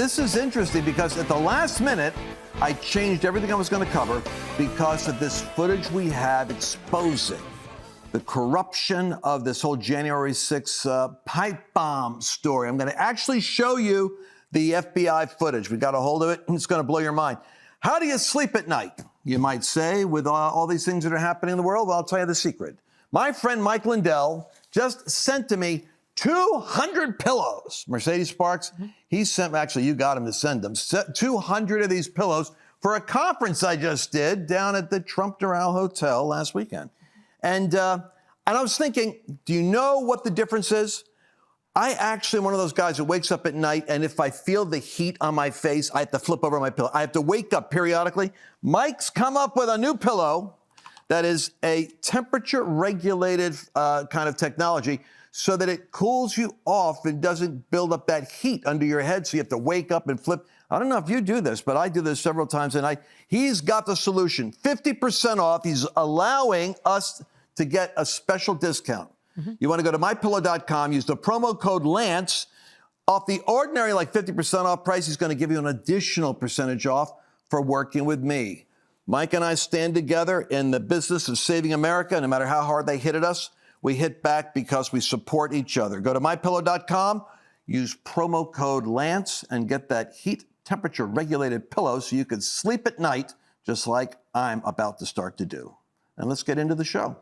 this is interesting because at the last minute, I changed everything I was going to cover because of this footage we have exposing the corruption of this whole January 6th pipe bomb story. I'm going to actually show you the FBI footage. We got a hold of it, and it's going to blow your mind. How do you sleep at night, you might say, with all these things that are happening in the world? Well, I'll tell you the secret. My friend Mike Lindell just sent to me 200 pillows. Mercedes Sparks, he sent, actually, you got him to send them, 200 of these pillows for a conference I just did down at the Trump Doral Hotel last weekend. And I was thinking, do you know what the difference is? I actually am one of those guys who wakes up at night, and if I feel the heat on my face, I have to flip over my pillow. I have to wake up periodically. Mike's come up with a new pillow that is a temperature-regulated kind of technology so that it cools you off and doesn't build up that heat under your head, so you have to wake up and flip. I don't know if you do this, but I do this several times a night. He's got the solution, 50% off. He's allowing us to get a special discount. You want to go to mypillow.com, use the promo code Lance. Off the ordinary, like 50% off price, he's going to give you an additional percentage off for working with me. Mike and I stand together in the business of saving America. No matter how hard they hit at us, we hit back because we support each other. Go to mypillow.com, use promo code Lance, and get that heat temperature regulated pillow so you can sleep at night just like I'm about to start to do. And let's get into the show.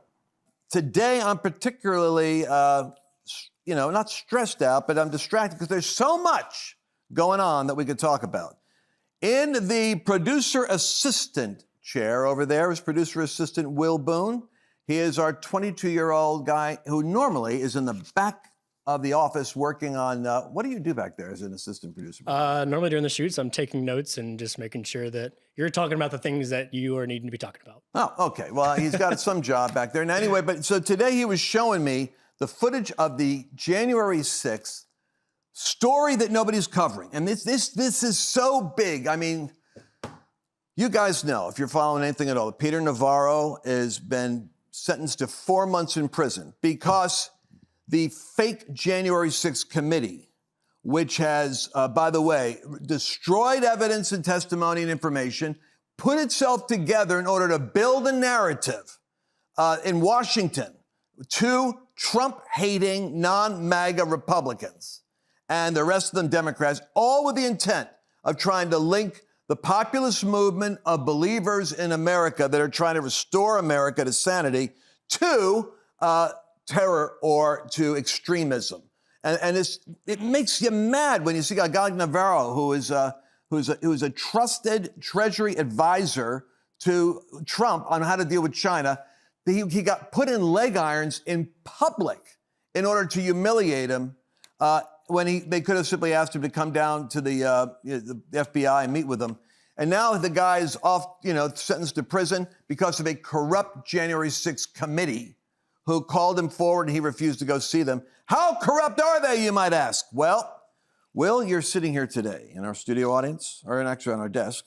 Today, I'm particularly, not stressed out, but I'm distracted because there's so much going on that we could talk about. In the producer assistant chair over there is producer assistant Will Boone. He is our 22-year-old guy who normally is in the back of the office working on, what do you do back there as an assistant producer? Normally during the shoots, I'm taking notes and just making sure that you're talking about the things that you are needing to be talking about. Oh, okay. Well, he's got some job back there. And anyway, but so today he was showing me the footage of the January 6th story that nobody's covering. And this is so big. I mean, you guys know, if you're following anything at all, Peter Navarro has been sentenced to 4 months in prison because the fake January 6th committee, which has, by the way, destroyed evidence and testimony and information, put itself together in order to build a narrative in Washington to Trump-hating, non-MAGA Republicans and the rest of them Democrats, all with the intent of trying to link the populist movement of believers in America that are trying to restore America to sanity to terror or to extremism. And it makes you mad when you see a guy like Navarro, who's a trusted Treasury advisor to Trump on how to deal with China. He got put in leg irons in public in order to humiliate him when they could have simply asked him to come down to the FBI and meet with them. And now the guy's off, sentenced to prison because of a corrupt January 6th committee who called him forward and he refused to go see them. How corrupt are they, you might ask? Well, Will, you're sitting here today in our studio audience, or actually on our desk,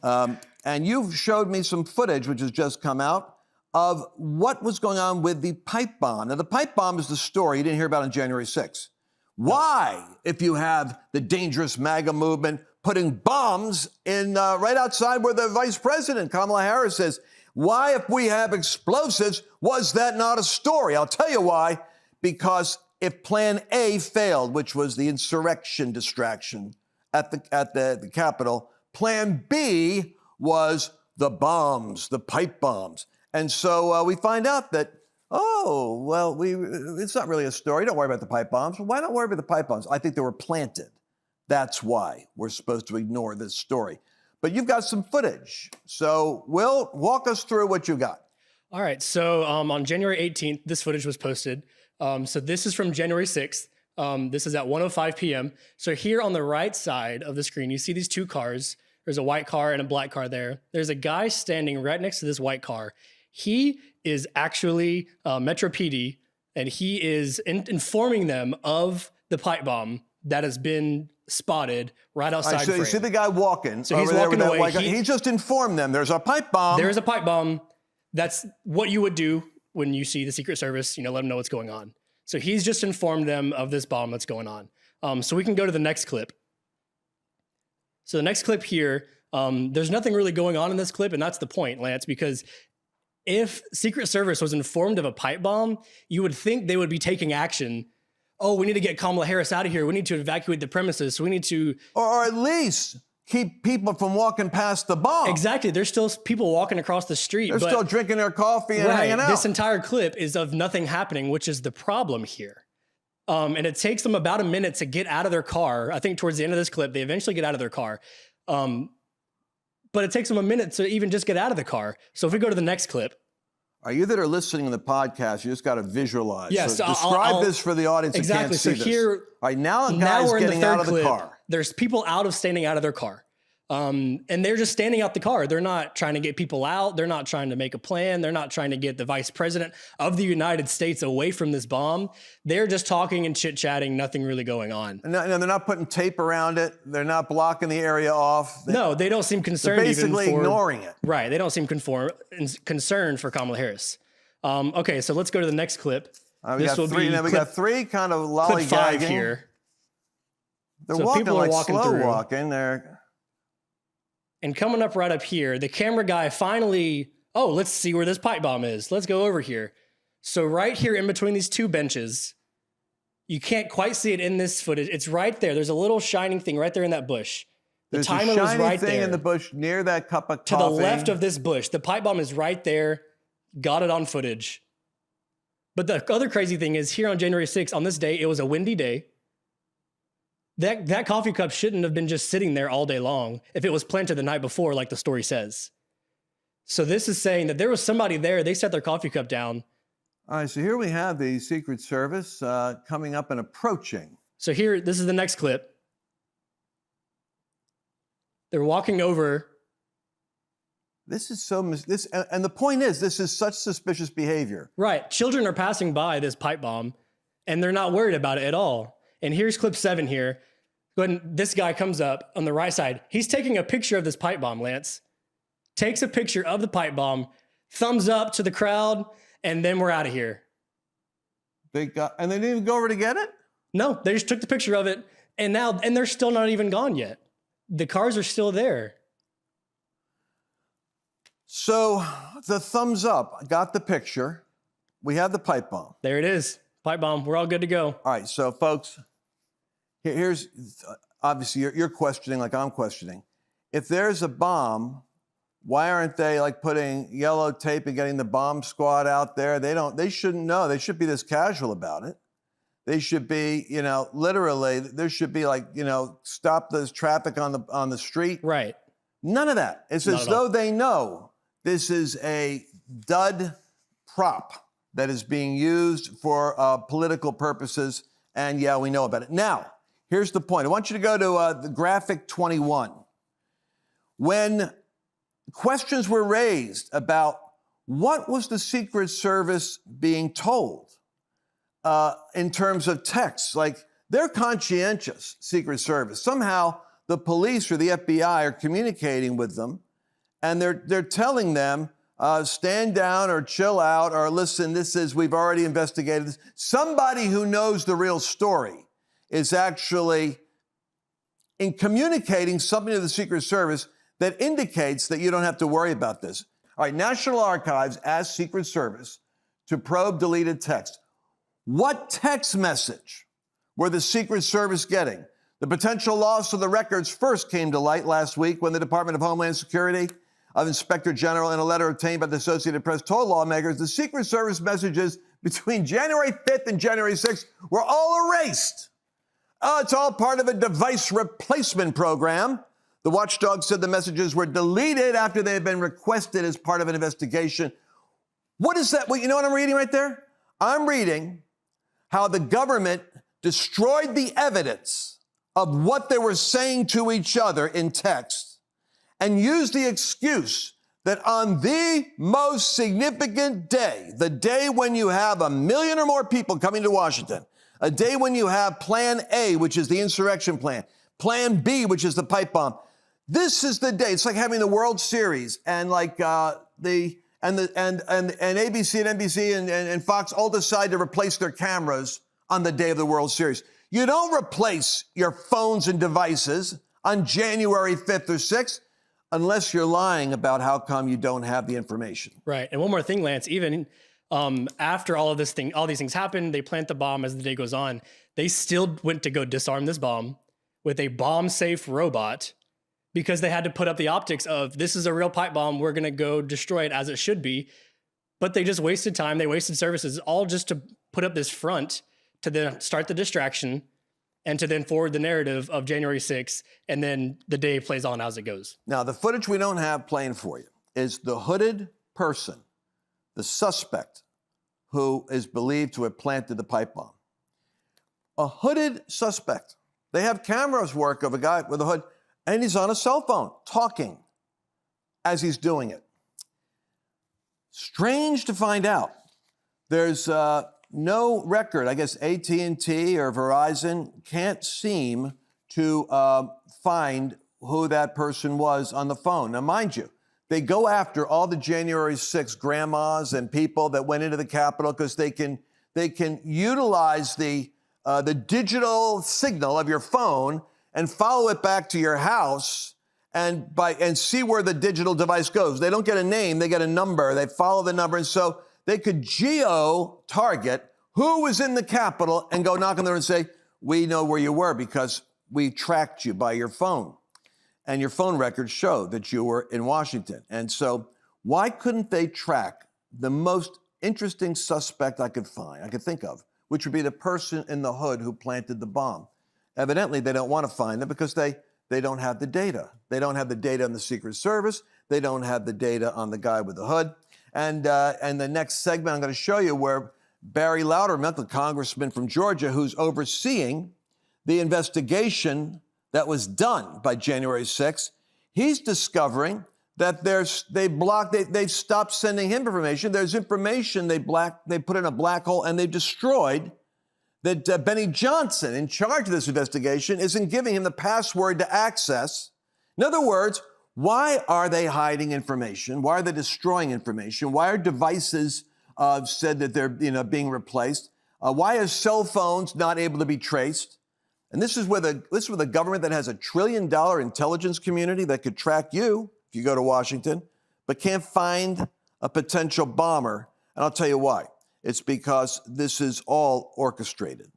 and you've showed me some footage, which has just come out, of what was going on with the pipe bomb. Now, the pipe bomb is the story you didn't hear about on January 6th. Why, if you have the dangerous MAGA movement putting bombs in right outside where the vice president, Kamala Harris, is, why, if we have explosives, was that not a story? I'll tell you why. Because if Plan A failed, which was the insurrection distraction at the Capitol, Plan B was the bombs, the pipe bombs. And so we find out that, it's not really a story. Don't worry about the pipe bombs. Why not worry about the pipe bombs? I think they were planted. That's why we're supposed to ignore this story. But you've got some footage. So, Will, walk us through what you got. All right. So on January 18th, this footage was posted. So this is from January 6th. This is at 1:05 p.m. So here on the right side of the screen, you see these two cars. There's a white car and a black car there. There's a guy standing right next to this white car. He is actually Metro PD, and he is informing them of the pipe bomb that has been spotted right outside. So you see the guy walking. So he's walking away. He just informed them there's a pipe bomb. There is a pipe bomb. That's what you would do when you see the Secret Service, let them know what's going on. So he's just informed them of this bomb that's going on. So we can go to the next clip. So the next clip here, there's nothing really going on in this clip, and that's the point, Lance, because if Secret Service was informed of a pipe bomb, you would think they would be taking action. Oh, we need to get Kamala Harris out of here. We need to evacuate the premises. So we need to... Or at least keep people from walking past the bomb. Exactly. There's still people walking across the street. They're still drinking their coffee and hanging out. This entire clip is of nothing happening, which is the problem here. And it takes them about a minute to get out of their car. I think towards the end of this clip, they eventually get out of their car. But it takes them a minute to even just get out of the car. So if we go to the next clip. Are you that are listening to the podcast, you just got to visualize. Yes. So describe this for the audience who can't see this. Here, all right, now a guy's getting out of the car. There's people standing out of their car. And they're just standing out the car. They're not trying to get people out. They're not trying to make a plan. They're not trying to get the vice president of the United States away from this bomb. They're just talking and chit-chatting, nothing really going on. No, they're not putting tape around it. They're not blocking the area off. No, they don't seem concerned. They're basically ignoring it. Right, they don't seem concerned for Kamala Harris. Okay, so let's go to the next clip. We got three kind of lollygagging. Clip 5 here. They're walking like slow walking. And coming up right up here, the camera guy finally, let's see where this pipe bomb is. Let's go over here. So right here in between these two benches, you can't quite see it in this footage. It's right there. There's a little shining thing right there in that bush. There's a shiny thing in the bush near that cup of coffee. To the left of this bush. The pipe bomb is right there. Got it on footage. But the other crazy thing is here on January 6th, on this day, it was a windy day. That coffee cup shouldn't have been just sitting there all day long if it was planted the night before, like the story says. So this is saying that there was somebody there. They set their coffee cup down. All right, so here we have the Secret Service coming up and approaching. So here, this is the next clip. They're walking over. This is and the point is, this is such suspicious behavior. Right. Children are passing by this pipe bomb, and they're not worried about it at all. And here's clip 7 here. When this guy comes up on the right side, he's taking a picture of this pipe bomb, Lance. Takes a picture of the pipe bomb, thumbs up to the crowd, and then we're out of here. And they didn't even go over to get it? No, they just took the picture of it, and they're still not even gone yet. The cars are still there. So the thumbs up, got the picture. We have the pipe bomb. There it is. Pipe bomb. We're all good to go. All right, so folks, here's obviously you're questioning like I'm questioning. If there's a bomb, why aren't they like putting yellow tape and getting the bomb squad out there? They shouldn't know. They should be this casual about it. They should be, literally, there should be like, stop this traffic on the street. Right. None of that. It's as though they know this is a dud prop that is being used for political purposes, and yeah, we know about it. Now, here's the point. I want you to go to the graphic 21. When questions were raised about what was the Secret Service being told in terms of texts, like they're conscientious, Secret Service. Somehow the police or the FBI are communicating with them, and they're telling them, stand down or chill out or listen, we've already investigated this. Somebody who knows the real story is actually in communicating something to the Secret Service that indicates that you don't have to worry about this. All right, National Archives asked Secret Service to probe deleted text. What text message were the Secret Service getting? The potential loss of the records first came to light last week when the Department of Homeland Security of Inspector General, in a letter obtained by the Associated Press, told lawmakers the Secret Service messages between January 5th and January 6th were all erased. It's all part of a device replacement program. The watchdog said the messages were deleted after they had been requested as part of an investigation. What is that? Well, you know what I'm reading right there? I'm reading how the government destroyed the evidence of what they were saying to each other in text and used the excuse that on the most significant day, the day when you have 1 million or more people coming to Washington, a day when you have Plan A, which is the insurrection plan, Plan B, which is the pipe bomb. This is the day. It's like having the World Series and like ABC and NBC and Fox all decide to replace their cameras on the day of the World Series. You don't replace your phones and devices on January 5th or 6th, unless you're lying about how come you don't have the information. Right. And one more thing, Lance, even after all these things happen, they plant the bomb as the day goes on. They still went to go disarm this bomb with a bomb-safe robot because they had to put up the optics of this is a real pipe bomb. We're going to go destroy it as it should be. But they just wasted time. They wasted services, all just to put up this front to then start the distraction and to then forward the narrative of January 6th. And then the day plays on as it goes. Now, the footage we don't have playing for you is the hooded person, the suspect who is believed to have planted the pipe bomb. A hooded suspect. They have cameras work of a guy with a hood, and he's on a cell phone talking as he's doing it. Strange to find out. There's no record. I guess AT&T or Verizon can't seem to find who that person was on the phone. Now, mind you, they go after all the January 6th grandmas and people that went into the Capitol because they can utilize the digital signal of your phone and follow it back to your house and see where the digital device goes. They don't get a name, they get a number. They follow the number, and so they could geo-target who was in the Capitol and go knock on the door and say, we know where you were because we tracked you by your phone. And your phone records show that you were in Washington. And so why couldn't they track the most interesting suspect I could think of, which would be the person in the hood who planted the bomb? Evidently, they don't want to find them because they don't have the data. They don't have the data on the Secret Service. They don't have the data on the guy with the hood. And the next segment, I'm going to show you where Barry Loudermilk, the congressman from Georgia, who's overseeing the investigation that was done by January 6th, he's discovering that they've stopped sending him information. There's information they put in a black hole and they've destroyed, that Benny Johnson, in charge of this investigation, isn't giving him the password to access. In other words, why are they hiding information? Why are they destroying information? Why are devices said that they're being replaced? Why are cell phones not able to be traced? And this is with a government that has $1 trillion intelligence community that could track you if you go to Washington, but can't find a potential bomber. And I'll tell you why. It's because this is all orchestrated.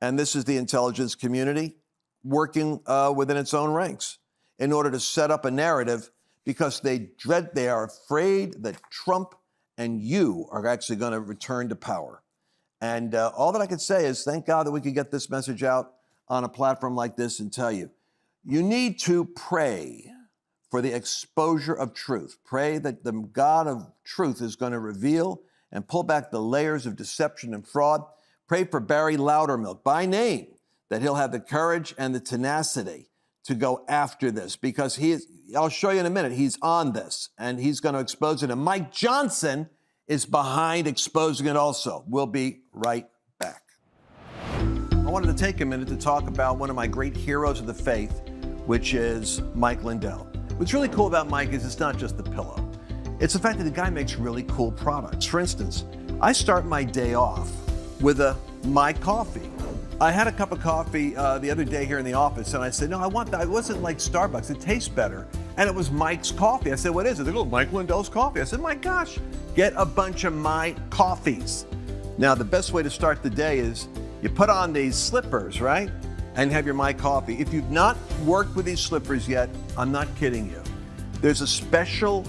And this is the intelligence community working within its own ranks in order to set up a narrative because they are afraid that Trump and you are actually going to return to power. And all that I could say is thank God that we could get this message out on a platform like this and tell you, you need to pray for the exposure of truth. Pray that the God of truth is going to reveal and pull back the layers of deception and fraud. Pray for Barry Loudermilk by name, that he'll have the courage and the tenacity to go after this because I'll show you in a minute, he's on this and he's going to expose it. And Mike Johnson is behind exposing it also. We'll be right back. I wanted to take a minute to talk about one of my great heroes of the faith, which is Mike Lindell. What's really cool about Mike is it's not just the pillow. It's the fact that the guy makes really cool products. For instance, I start my day off with my coffee. I had a cup of coffee the other day here in the office, and I said, no, I want that. It wasn't like Starbucks. It tastes better. And it was Mike's coffee. I said, what is it? They go, Mike Lindell's coffee. I said, my gosh, get a bunch of my coffees. Now, the best way to start the day is you put on these slippers, right? And have your My Coffee. If you've not worked with these slippers yet, I'm not kidding you. There's a special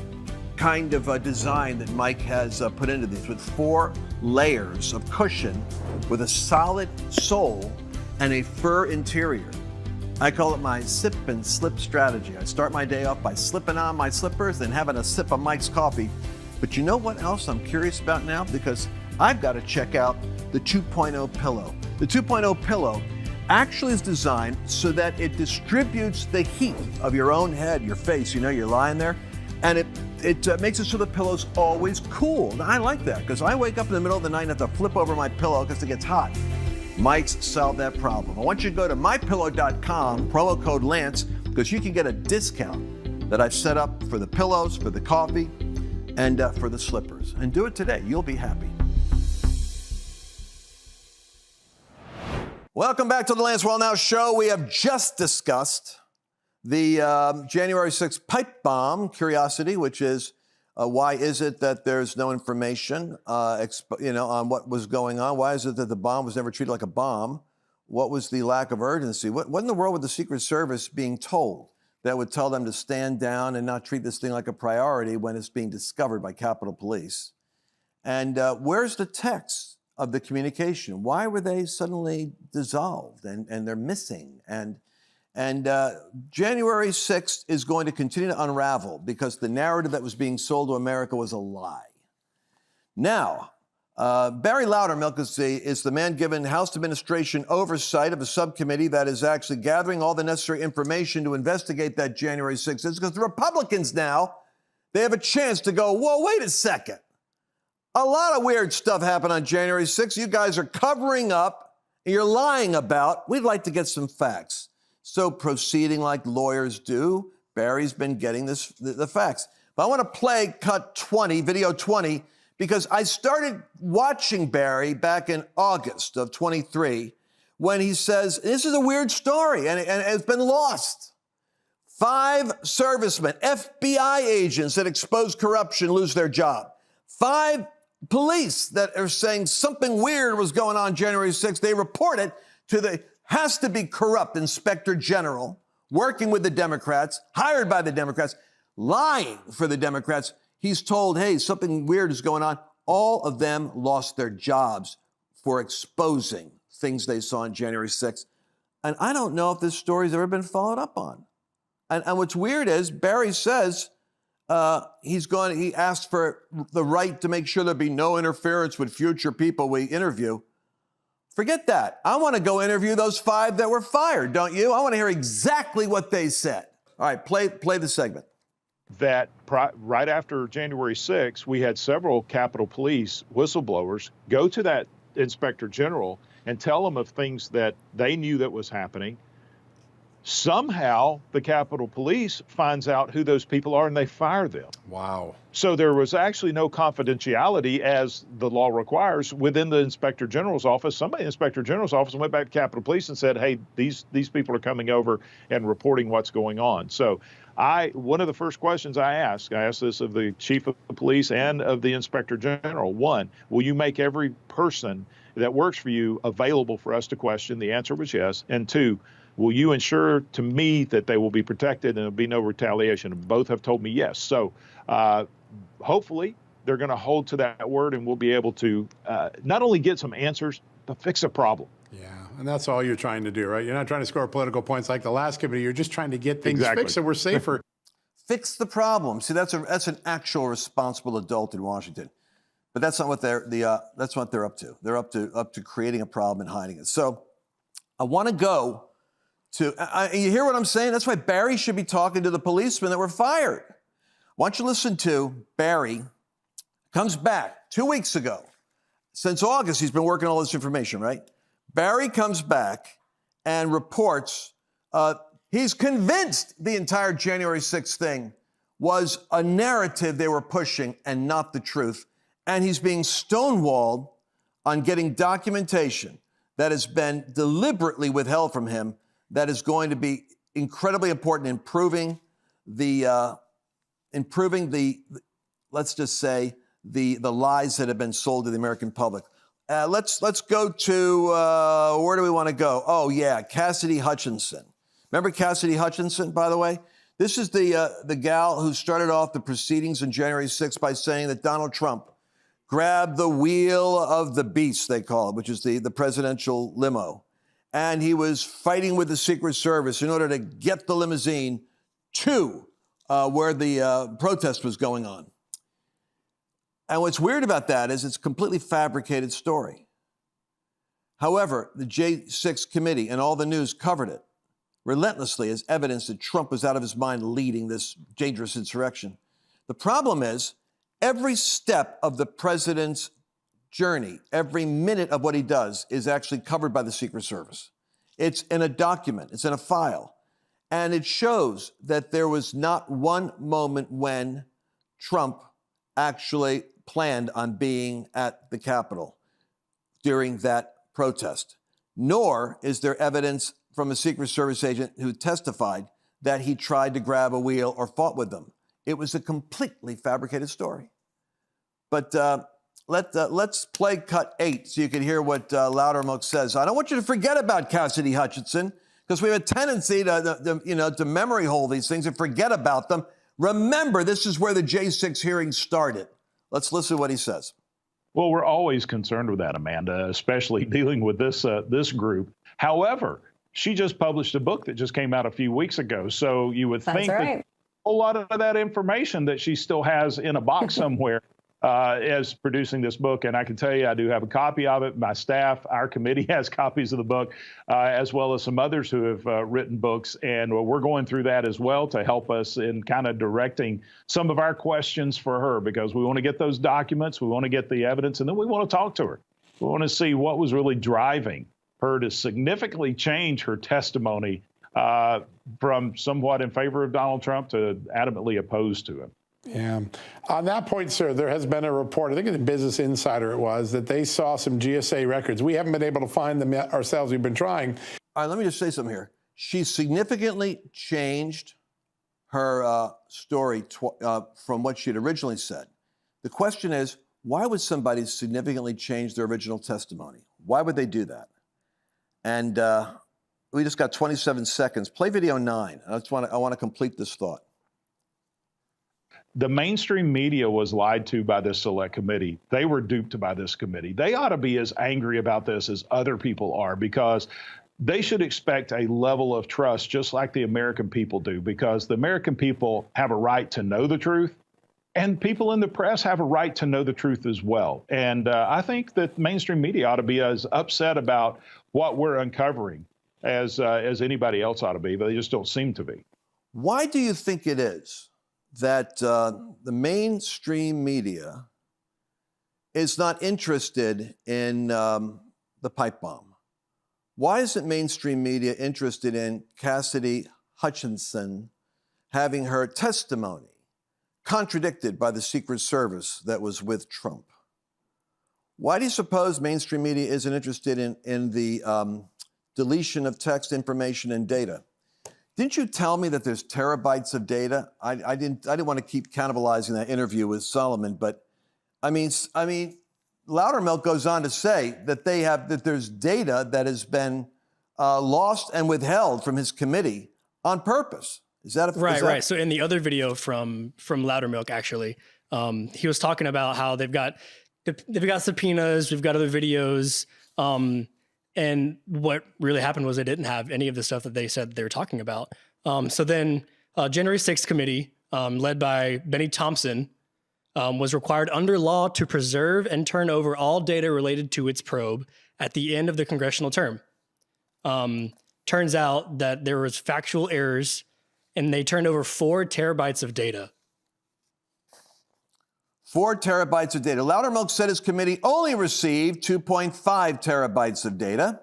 kind of a design that Mike has put into these with 4 layers of cushion with a solid sole and a fur interior. I call it my sip and slip strategy. I start my day off by slipping on my slippers and having a sip of Mike's coffee. But you know what else I'm curious about now? Because I've got to check out the 2.0 pillow. The 2.0 pillow actually is designed so that it distributes the heat of your own head, your face. You know, you're lying there, and it makes it so the pillow's always cool. Now, I like that because I wake up in the middle of the night and have to flip over my pillow because it gets hot. Mike's solved that problem. I want you to go to mypillow.com, promo code Lance, because you can get a discount that I've set up for the pillows, for the coffee, and for the slippers. And do it today. You'll be happy. Welcome back to the Lance Wallnau Show. We have just discussed the January 6th pipe bomb curiosity, which is why is it that there's no information, on what was going on? Why is it that the bomb was never treated like a bomb? What was the lack of urgency? What in the world would the Secret Service being told that would tell them to stand down and not treat this thing like a priority when it's being discovered by Capitol Police? And where's the text of the communication? Why were they suddenly dissolved and they're missing? And January 6th is going to continue to unravel because the narrative that was being sold to America was a lie. Now, Barry Loudermilk is the man given House administration oversight of a subcommittee that is actually gathering all the necessary information to investigate that January 6th. It's because the Republicans now, they have a chance to go, whoa, wait a second. A lot of weird stuff happened on January 6th. You guys are covering up, and you're lying about. We'd like to get some facts. So proceeding like lawyers do, Barry's been getting the facts. But I want to play cut 20, video 20, because I started watching Barry back in August of 23 when he says, this is a weird story, and it's been lost. 5 servicemen, FBI agents that expose corruption lose their job. 5 police that are saying something weird was going on January 6th. They report it to the has to be corrupt inspector general working with the Democrats, hired by the Democrats, lying for the Democrats. He's told, hey, something weird is going on. All of them lost their jobs for exposing things they saw on January 6th. And I don't know if this story's ever been followed up on. And what's weird is Barry says he asked for the right to make sure there'd be no interference with future people we interview. Forget that. I want to go interview those 5 that were fired, don't you? I want to hear exactly what they said. All right, play the segment. That right after January 6th, we had several Capitol Police whistleblowers go to that inspector general and tell them of things that they knew that was happening. Somehow, the Capitol Police finds out who those people are and they fire them. Wow. So there was actually no confidentiality as the law requires within the Inspector General's office. Somebody in the Inspector General's office went back to Capitol Police and said, hey, these people are coming over and reporting what's going on. So one of the first questions I asked this of the Chief of Police and of the Inspector General. 1, will you make every person that works for you available for us to question? The answer was yes. And 2, will you ensure to me that they will be protected and there'll be no retaliation? And both have told me yes. So hopefully they're going to hold to that word and we'll be able to not only get some answers, but fix a problem. Yeah, and that's all you're trying to do, right? You're not trying to score political points like the last committee. You're just trying to get things fixed so we're safer. Fix the problem. See, that's an actual responsible adult in Washington. But that's not what that's what they're up to. They're up to creating a problem and hiding it. So I want to go to, you hear what I'm saying? That's why Barry should be talking to the policemen that were fired. Why don't you listen to Barry, comes back 2 weeks ago. Since August, he's been working all this information, right? Barry comes back and reports he's convinced the entire January 6th thing was a narrative they were pushing and not the truth. And he's being stonewalled on getting documentation that has been deliberately withheld from him that is going to be incredibly important in improving the let's just say, the lies that have been sold to the American public. Let's go to, where do we want to go? Oh, yeah, Cassidy Hutchinson. Remember Cassidy Hutchinson, by the way? This is the gal who started off the proceedings on January 6th by saying that Donald Trump grabbed the wheel of the beast, they call it, which is the presidential limo. And he was fighting with the Secret Service in order to get the limousine to where the protest was going on. And what's weird about that is it's a completely fabricated story. However, the J6 committee and all the news covered it relentlessly as evidence that Trump was out of his mind leading this dangerous insurrection. The problem is every step of the president's journey, every minute of what he does is actually covered by the Secret Service. It's in a document, it's in a file. And it shows that there was not one moment when Trump actually planned on being at the Capitol during that protest. Nor is there evidence from a Secret Service agent who testified that he tried to grab a wheel or fought with them. It was a completely fabricated story. But let's play cut 8 so you can hear what Loudermilk says. I don't want you to forget about Cassidy Hutchinson, because we have a tendency to memory hold these things and forget about them. Remember, this is where the J6 hearing started. Let's listen to what he says. Well, we're always concerned with that, Amanda, especially dealing with this group. However, she just published a book that just came out a few weeks ago. So you would think that a whole lot of that information that she still has in a box somewhere as producing this book. And I can tell you, I do have a copy of it. My staff, our committee has copies of the book, as well as some others who have written books. And we're going through that as well to help us in kind of directing some of our questions for her, because we want to get those documents, we want to get the evidence, and then we want to talk to her. We want to see what was really driving her to significantly change her testimony from somewhat in favor of Donald Trump to adamantly opposed to him. Yeah. On that point, sir, there has been a report, I think in the Business Insider it was, that they saw some GSA records. We haven't been able to find them yet ourselves. We've been trying. All right, let me just say something here. She significantly changed her story from what she had originally said. The question is, why would somebody significantly change their original testimony? Why would they do that? And we just got 27 seconds. Play video 9. I want to complete this thought. The mainstream media was lied to by this select committee. They were duped by this committee. They ought to be as angry about this as other people are, because they should expect a level of trust just like the American people do, because the American people have a right to know the truth, and people in the press have a right to know the truth as well. And I think that mainstream media ought to be as upset about what we're uncovering as anybody else ought to be, but they just don't seem to be. Why do you think it is that the mainstream media is not interested in the pipe bomb? Why isn't mainstream media interested in Cassidy Hutchinson having her testimony contradicted by the Secret Service that was with Trump? Why do you suppose mainstream media isn't interested in the deletion of text, information, and data? Didn't you tell me that there's terabytes of data? I didn't want to keep cannibalizing that interview with Solomon, but I mean, Loudermilk goes on to say that there's data that has been lost and withheld from his committee on purpose. Is that right? So in the other video from Loudermilk, actually, he was talking about how they've got subpoenas, we've got other videos. And what really happened was they didn't have any of the stuff that they said they were talking about. So then January 6th committee, led by Benny Thompson, was required under law to preserve and turn over all data related to its probe at the end of the congressional term. Turns out that there was factual errors, and they turned over 4 terabytes of data. 4 terabytes of data. Loudermilk said his committee only received 2.5 terabytes of data.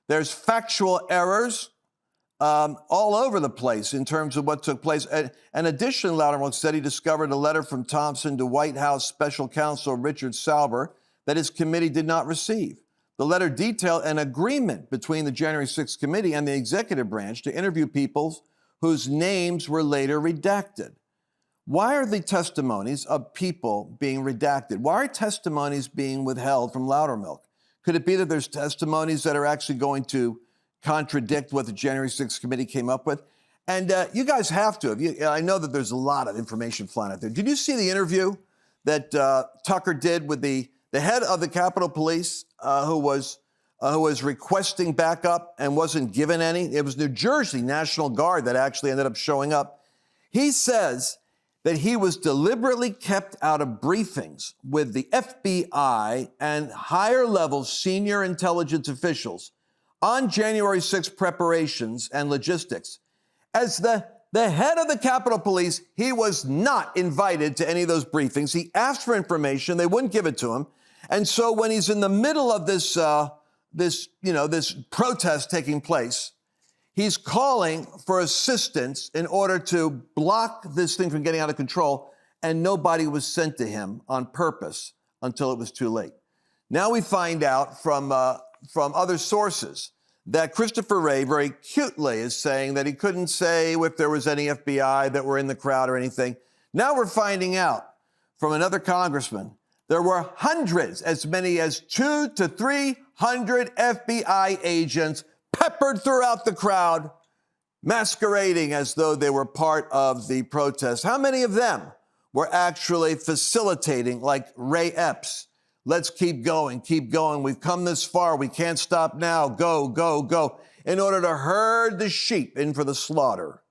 There's factual errors all over the place in terms of what took place. In addition, Loudermilk said he discovered a letter from Thompson to White House Special Counsel Richard Sauber that his committee did not receive. The letter detailed an agreement between the January 6th committee and the executive branch to interview people whose names were later redacted. Why are the testimonies of people being redacted? Why are testimonies being withheld from Loudermilk? Could it be that there's testimonies that are actually going to contradict what the January 6th committee came up with? And you guys have to. I know that there's a lot of information flying out there. Did you see the interview that Tucker did with the head of the Capitol Police who was requesting backup and wasn't given any? It was New Jersey National Guard that actually ended up showing up. He says that he was deliberately kept out of briefings with the FBI and higher-level senior intelligence officials on January 6th preparations and logistics. As the head of the Capitol Police, he was not invited to any of those briefings. He asked for information. They wouldn't give it to him. And so when he's in the middle of this protest taking place, he's calling for assistance in order to block this thing from getting out of control, and nobody was sent to him on purpose until it was too late. Now we find out from other sources that Christopher Wray very cutely is saying that he couldn't say if there was any FBI that were in the crowd or anything. Now we're finding out from another congressman there were hundreds, as many as 200 to 300 FBI agents peppered throughout the crowd, masquerading as though they were part of the protest. How many of them were actually facilitating, like Ray Epps? Let's keep going, keep going. We've come this far. We can't stop now. Go, go, go. In order to herd the sheep in for the slaughter.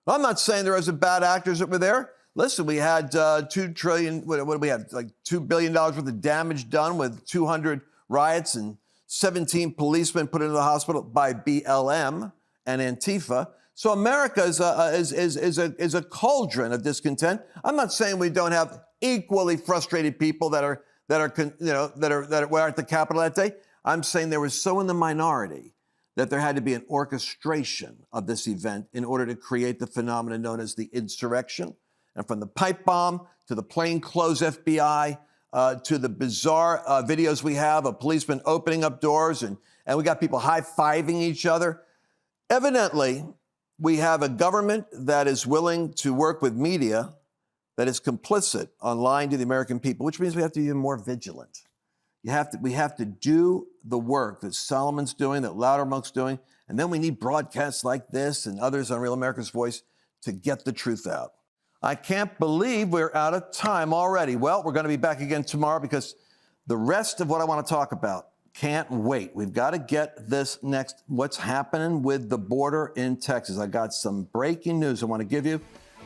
I'm not saying there wasn't bad actors that were there. Listen, we had $2 trillion, what did we have? Like $2 billion worth of damage done with 200 riots and 17 policemen put into the hospital by BLM and Antifa. So America is a cauldron of discontent. I'm not saying we don't have equally frustrated people that were at the Capitol that day. I'm saying they were so in the minority that there had to be an orchestration of this event in order to create the phenomenon known as the insurrection. And from the pipe bomb to the plainclothes FBI to the bizarre videos we have of policemen opening up doors and we got people high-fiving each other. Evidently, we have a government that is willing to work with media that is complicit on lying to the American people, which means we have to be even more vigilant. We have to do the work that Solomon's doing, that Loudermilk's doing, and then we need broadcasts like this and others on Real America's Voice to get the truth out. I can't believe we're out of time already. Well, we're going to be back again tomorrow because the rest of what I want to talk about can't wait. We've got to get this next, what's happening with the border in Texas. I got some breaking news I want to give you,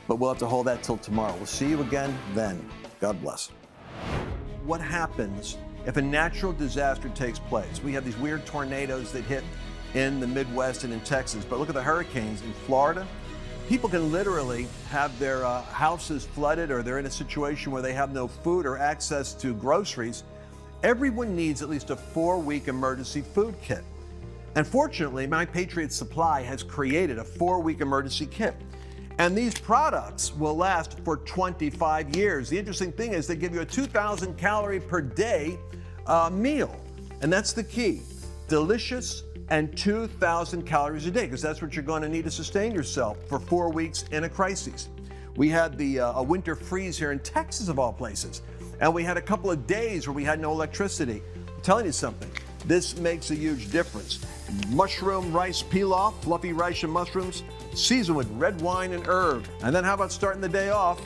but we'll have to hold that till tomorrow. We'll see you again then. God bless. What happens if a natural disaster takes place? We have these weird tornadoes that hit in the Midwest and in Texas, but look at the hurricanes in Florida. People can literally have their houses flooded, or they're in a situation where they have no food or access to groceries. Everyone needs at least a 4-week emergency food kit. And fortunately, My Patriot Supply has created a 4-week emergency kit. And these products will last for 25 years. The interesting thing is they give you a 2,000 calorie per day meal. And that's the key. Delicious and 2,000 calories a day, because that's what you're going to need to sustain yourself for 4 weeks in a crisis. We had a winter freeze here in Texas, of all places, and we had a couple of days where we had no electricity. I'm telling you something, this makes a huge difference. Mushroom rice pilaf, fluffy rice and mushrooms, seasoned with red wine and herb. And then how about starting the day off?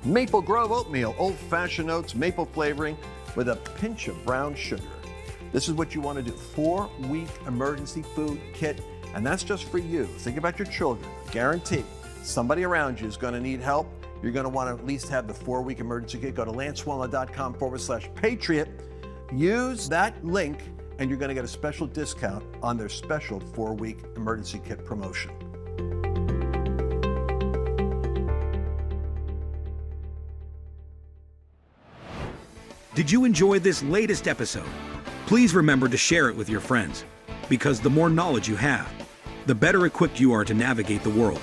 Maple Grove oatmeal, old-fashioned oats, maple flavoring with a pinch of brown sugar. This is what you want to do, 4-week emergency food kit, and that's just for you. Think about your children. Guarantee somebody around you is going to need help. You're going to want to at least have the 4-week emergency kit. Go to lancewallnau.com/patriot. Use that link, and you're going to get a special discount on their special 4-week emergency kit promotion. Did you enjoy this latest episode? Please remember to share it with your friends, because the more knowledge you have, the better equipped you are to navigate the world.